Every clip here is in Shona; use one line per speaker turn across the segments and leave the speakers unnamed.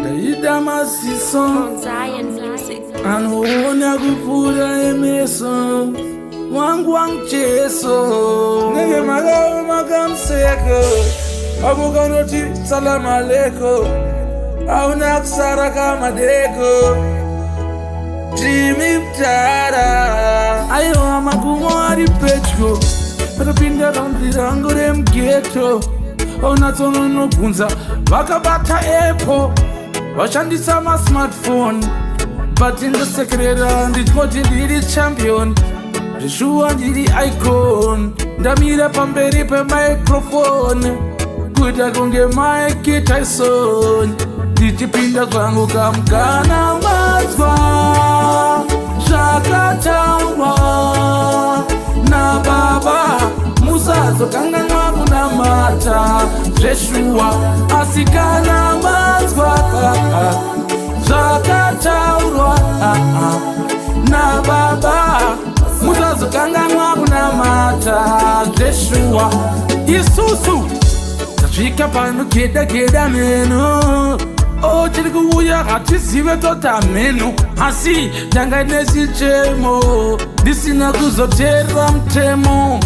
Daida masiso
Zion Music.
anoona kupura emeso wangu Jesu nege magao magamseko abukanoti salam aleko auna kusara kama deko Jimiptara ayo amakumari petro Rapinda rangu remgeto Onatono no punza Vakabata epo Vashandisa ma smartphone But in the secret and it got the champion Joshua ndiri icon Ndamira pamberi pe microphone Kuda kunge Mike Tyson Ndichipinda kwangu kamkana mazwa Shakatawa Na baba Musa zokanganwa kuna mata Joshua asikana mazwa Shakatawa Na baba Musa zokanganwa kuna mata Joshua Isusu Tafika pano keda meno Oh, chiri kuuya hatisive tota meno Hasi, janga nesi chemo Disina kuzotera mtemo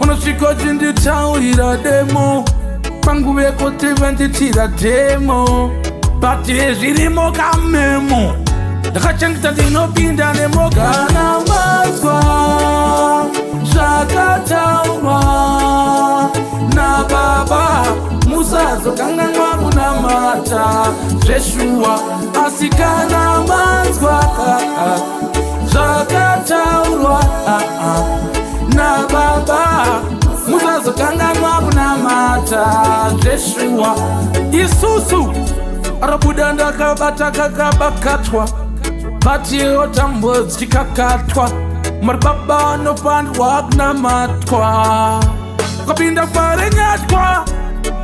Unoshiko jindi taurira demo Pangu weko tevanti tira demo Bati zirimo kamemo Dakachangita dino binda nemo Kana mazwa Shakatawa Na baba Musa zokanganwa kuna mata Joshua asikana mazwa Shakatawa Na baba Musa zokanganwa kuna mata Joshua Isusu Arabudanda kabata kakabakatwa Bati otambo zikakatwa Marbaba no pandwa na matwa Kapinda pare nyatwa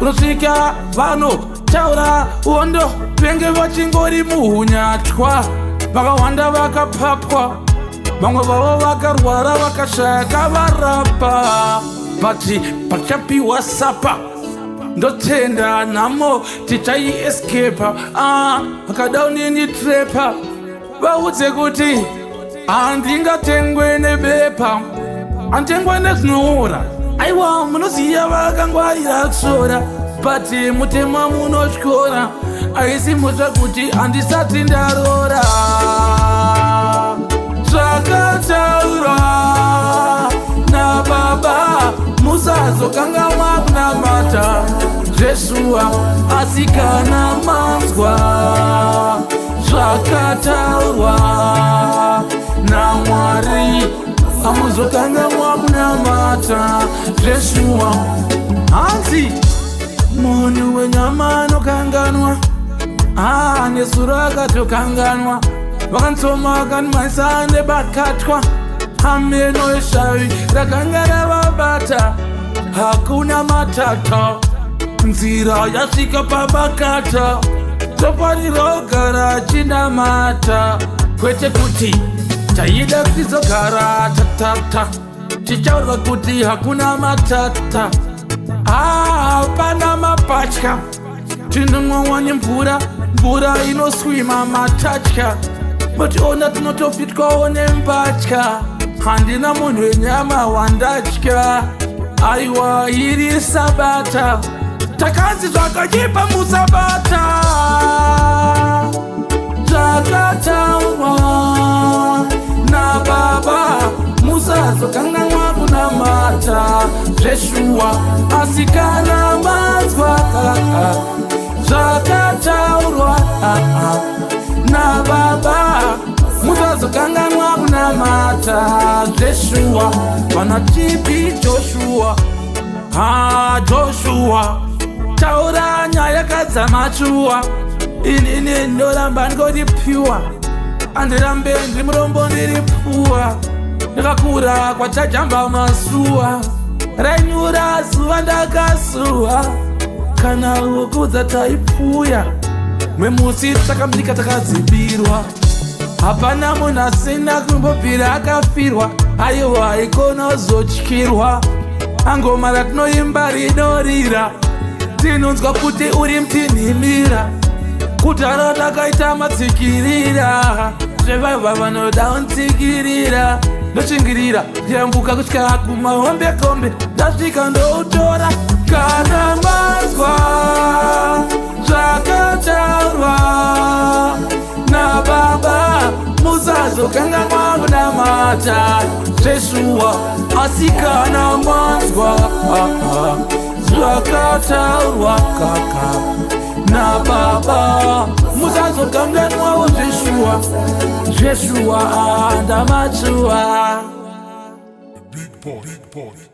Unosika vano taura uondo Penge vachingori muhunyatwa Vakawanda vakapakwa Vamwe vavo vakarwara vakashaka varapa Bati pachapiwa sapa Ndotenda namo tichai escape Vakadauni ni trepa Vaudze kuti Andingatengwe nebepa Antengwe nezvinora Aiwa munoziya vakangwarira kusora But mutema munotyora Aisi mutsa kuti andisati ndarora Zvakataura Na baba Musa zokanganwa kuna mata Joshua asikana manzwa Zvakataurwa Na Mwari Amuzokanganwa kuna mata Joshua Hansi Munhu wenyama anokanganwa Nesura akatokanganwa Vakantoma vakanmaisa nebakatwa Hameno eshavi rakangara vabata Hakuna matata Nzira yasvika pabakata Tofanira kugara chinamata Kwete kuti taida kutizogara tatata Tichaurwa kuti hakuna matata Hapana mapatya Tinomwa nemvura Mvura inoswima matatya Mutiona tinotofitwawo nempatya Handina munhu wenyama wandatya Aiwa iri sabata Takanzi zvakachipa musabata Zvakataurwa Na baba Musa zokanganwa kuna mata Joshua asikana mazwa Zvakataurwa Na baba Musa zokanganwa kuna mata Joshua Vanatipi Joshua Joshua Taura nyaya kadzamachua Inini ndoramba ndikoti pure Andirambe ndimurombo ndiri puwa Ndakakura kwachajamba masuwa Rainyura zuva ndakasuwa Kana ukudza taipuya Memusi takamnika takadzibirwa Hapana munhu asina kumbopira akafirwa Aiwa ikonozotyirwa Angoma ratinoimba rinorira Tinonzwa kuti uri mtinhimira kudhara ndakaita matsikirira zvevaiva vanoda untsikirira ndochingirira ndiyambuka kusvika kumahombekombe ndasvika ndoutora kana manzwa zvakataurwa nababa musazokanganwa kunamata zveshuwa asi kana manzwa zvakataurwa kaka nababa musazokanganwawo zveshuwa ndamachuwa. Big boy.